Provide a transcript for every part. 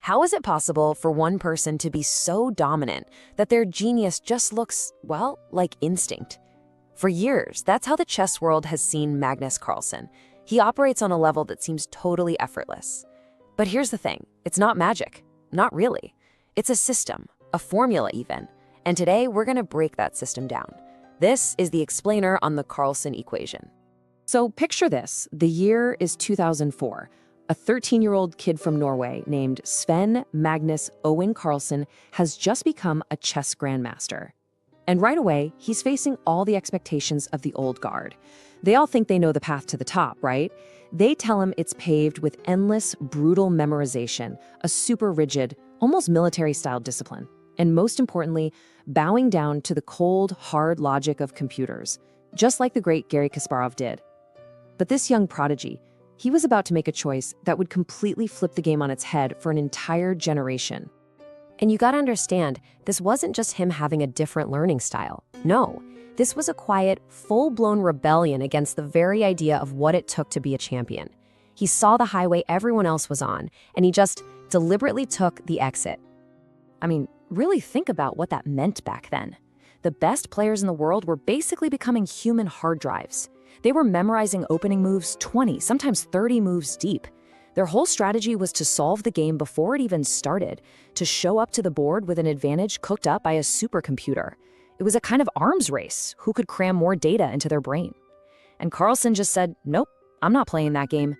How is it possible for one person to be so dominant that their genius just looks, well, like instinct? For years, that's how the chess world has seen Magnus Carlsen. He operates on a level that seems totally effortless. But here's the thing, it's not magic. Not really. It's a system, a formula even. And today, we're going to break that system down. This is the explainer on the Carlsen Equation. So picture this. The year is 2004. A 13-year-old kid from Norway named Sven Magnus Owen Carlsen has just become a chess grandmaster. And right away, he's facing all the expectations of the old guard. They all think they know the path to the top, right? They tell him it's paved with endless, brutal memorization, a super rigid, almost military-style discipline. And most importantly, bowing down to the cold, hard logic of computers, just like the great Garry Kasparov did. But this young prodigy, he was about to make a choice that would completely flip the game on its head for an entire generation. And you gotta understand, this wasn't just him having a different learning style. No, this was a quiet, full-blown rebellion against the very idea of what it took to be a champion. He saw the highway everyone else was on, and he just deliberately took the exit. I mean, really think about what that meant back then. The best players in the world were basically becoming human hard drives. They were memorizing opening moves 20, sometimes 30 moves deep. Their whole strategy was to solve the game before it even started, to show up to the board with an advantage cooked up by a supercomputer. It was a kind of arms race, who could cram more data into their brain. And Carlsen just said, nope, I'm not playing that game.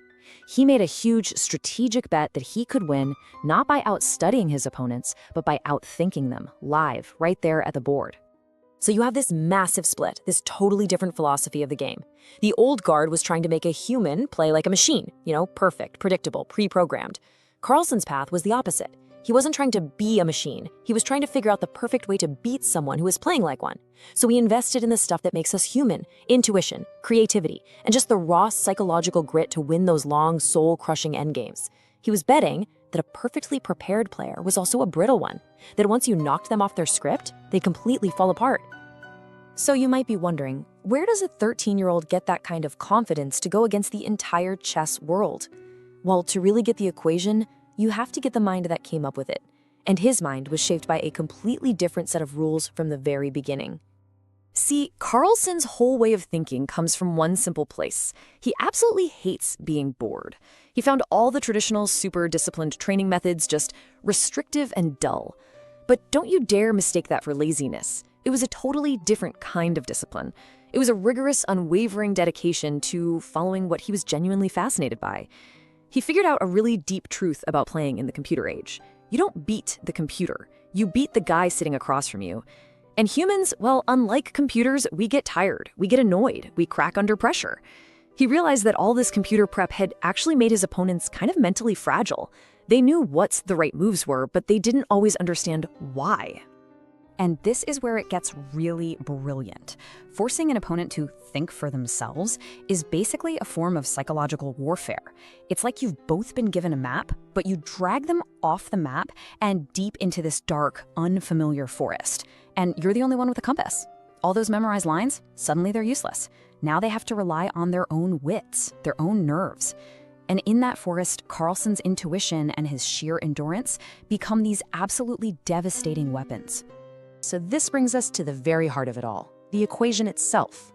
He made a huge strategic bet that he could win, not by outstudying his opponents, but by outthinking them, live, right there at the board. So you have this massive split, this totally different philosophy of the game. The old guard was trying to make a human play like a machine, perfect, predictable, pre-programmed. Carlsen's path was the opposite. He wasn't trying to be a machine. He was trying to figure out the perfect way to beat someone who was playing like one. So he invested in the stuff that makes us human, intuition, creativity, and just the raw psychological grit to win those long, soul-crushing endgames. He was betting that a perfectly prepared player was also a brittle one, that once you knocked them off their script, they'd completely fall apart. So you might be wondering, where does a 13-year-old get that kind of confidence to go against the entire chess world? Well, to really get the equation, you have to get the mind that came up with it. And his mind was shaped by a completely different set of rules from the very beginning. See, Carlsen's whole way of thinking comes from one simple place. He absolutely hates being bored. He found all the traditional, super disciplined training methods just restrictive and dull. But don't you dare mistake that for laziness. It was a totally different kind of discipline. It was a rigorous, unwavering dedication to following what he was genuinely fascinated by. He figured out a really deep truth about playing in the computer age. You don't beat the computer. You beat the guy sitting across from you. And humans, well, unlike computers, we get tired, we get annoyed, we crack under pressure. He realized that all this computer prep had actually made his opponents kind of mentally fragile. They knew what the right moves were, but they didn't always understand why. And this is where it gets really brilliant. Forcing an opponent to think for themselves is basically a form of psychological warfare. It's like you've both been given a map, but you drag them off the map and deep into this dark, unfamiliar forest. And you're the only one with a compass. All those memorized lines, suddenly they're useless. Now they have to rely on their own wits, their own nerves. And in that forest, Carlsen's intuition and his sheer endurance become these absolutely devastating weapons. So this brings us to the very heart of it all, the equation itself.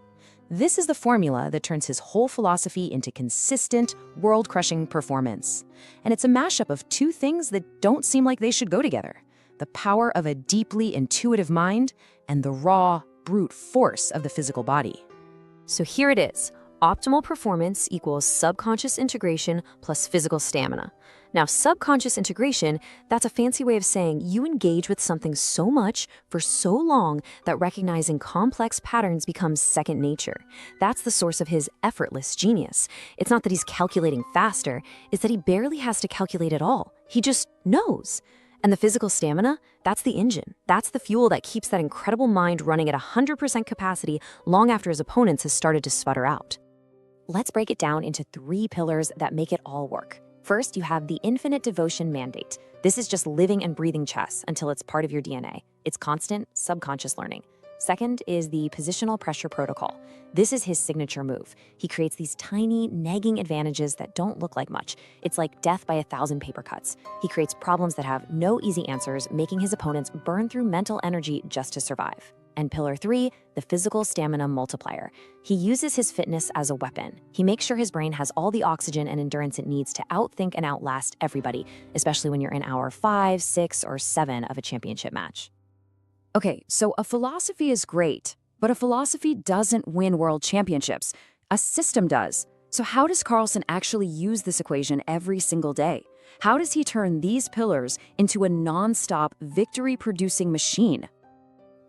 This is the formula that turns his whole philosophy into consistent, world-crushing performance. And it's a mashup of two things that don't seem like they should go together: the power of a deeply intuitive mind and the raw, brute force of the physical body. So here it is. Optimal performance equals subconscious integration plus physical stamina. Now, subconscious integration, that's a fancy way of saying you engage with something so much for so long that recognizing complex patterns becomes second nature. That's the source of his effortless genius. It's not that he's calculating faster, it's that he barely has to calculate at all. He just knows. And the physical stamina, that's the engine. That's the fuel that keeps that incredible mind running at 100% capacity long after his opponents has started to sputter out. Let's break it down into 3 pillars that make it all work. First, you have the infinite devotion mandate. This is just living and breathing chess until it's part of your DNA. It's constant, subconscious learning. Second is the Positional Pressure Protocol. This is his signature move. He creates these tiny, nagging advantages that don't look like much. It's like death by 1,000 paper cuts. He creates problems that have no easy answers, making his opponents burn through mental energy just to survive. And pillar 3, the Physical Stamina Multiplier. He uses his fitness as a weapon. He makes sure his brain has all the oxygen and endurance it needs to outthink and outlast everybody, especially when you're in hour 5, 6, or 7 of a championship match. Okay, so a philosophy is great, but a philosophy doesn't win world championships. A system does. So how does Carlsen actually use this equation every single day? How does he turn these pillars into a non-stop victory-producing machine?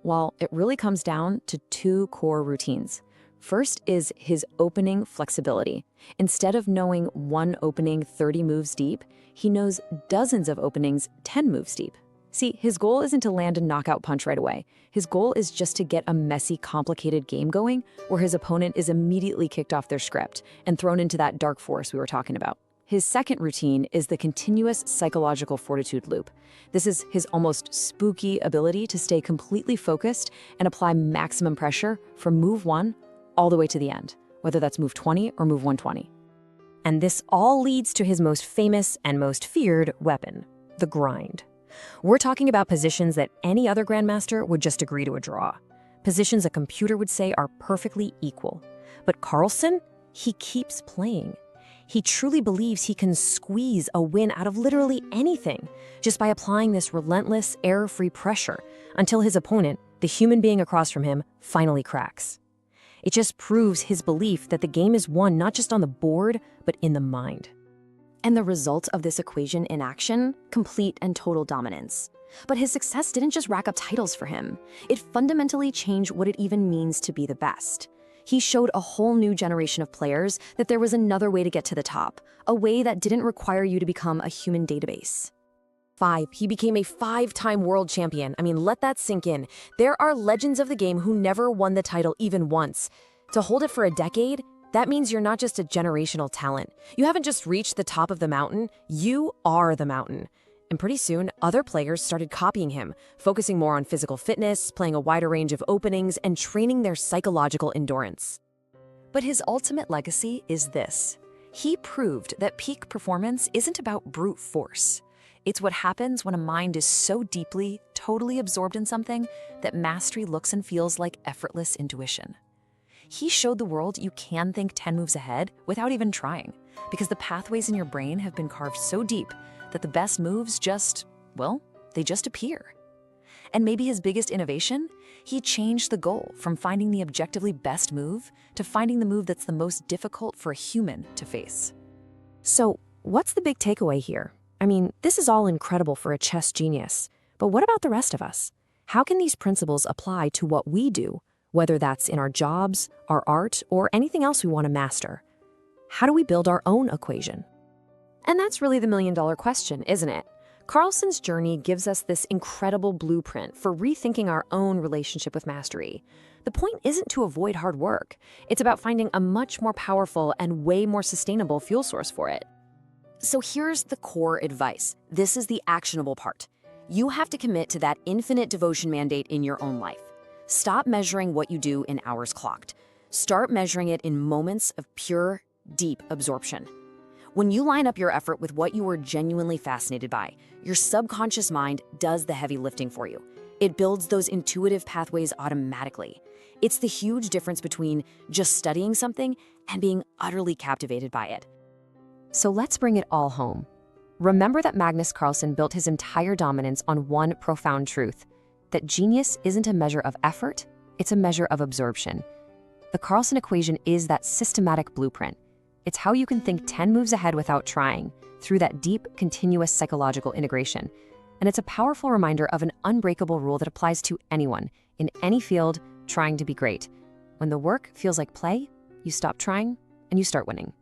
Well, it really comes down to 2 core routines. First is his opening flexibility. Instead of knowing one opening 30 moves deep, he knows dozens of openings 10 moves deep. See, his goal isn't to land a knockout punch right away. His goal is just to get a messy, complicated game going where his opponent is immediately kicked off their script and thrown into that dark forest we were talking about. His second routine is the Continuous Psychological Fortitude Loop. This is his almost spooky ability to stay completely focused and apply maximum pressure from move 1 all the way to the end, whether that's move 20 or move 120. And this all leads to his most famous and most feared weapon, the grind. We're talking about positions that any other grandmaster would just agree to a draw. Positions a computer would say are perfectly equal. But Carlsen, he keeps playing. He truly believes he can squeeze a win out of literally anything just by applying this relentless, error-free pressure until his opponent, the human being across from him, finally cracks. It just proves his belief that the game is won not just on the board, but in the mind. And the result of this equation in action, complete and total dominance. But his success didn't just rack up titles for him. It fundamentally changed what it even means to be the best. He showed a whole new generation of players that there was another way to get to the top, a way that didn't require you to become a human database. 5. He became a 5-time world champion. I mean, let that sink in. There are legends of the game who never won the title even once. To hold it for a decade, that means you're not just a generational talent. You haven't just reached the top of the mountain, you are the mountain. And pretty soon, other players started copying him, focusing more on physical fitness, playing a wider range of openings, and training their psychological endurance. But his ultimate legacy is this. He proved that peak performance isn't about brute force. It's what happens when a mind is so deeply, totally absorbed in something that mastery looks and feels like effortless intuition. He showed the world you can think 10 moves ahead without even trying, because the pathways in your brain have been carved so deep that the best moves they just appear. And maybe his biggest innovation? He changed the goal from finding the objectively best move to finding the move that's the most difficult for a human to face. So, what's the big takeaway here? I mean, this is all incredible for a chess genius, but what about the rest of us? How can these principles apply to what we do, whether that's in our jobs, our art, or anything else we want to master? How do we build our own equation? And that's really the million-dollar question, isn't it? Carlsen's journey gives us this incredible blueprint for rethinking our own relationship with mastery. The point isn't to avoid hard work. It's about finding a much more powerful and way more sustainable fuel source for it. So here's the core advice. This is the actionable part. You have to commit to that infinite devotion mandate in your own life. Stop measuring what you do in hours clocked. Start measuring it in moments of pure, deep absorption. When you line up your effort with what you are genuinely fascinated by, your subconscious mind does the heavy lifting for you. It builds those intuitive pathways automatically. It's the huge difference between just studying something and being utterly captivated by it. So let's bring it all home. Remember that Magnus Carlsen built his entire dominance on one profound truth, that genius isn't a measure of effort, it's a measure of absorption. The Carlsen equation is that systematic blueprint. It's how you can think 10 moves ahead without trying, through that deep, continuous psychological integration. And it's a powerful reminder of an unbreakable rule that applies to anyone, in any field, trying to be great. When the work feels like play, you stop trying and you start winning.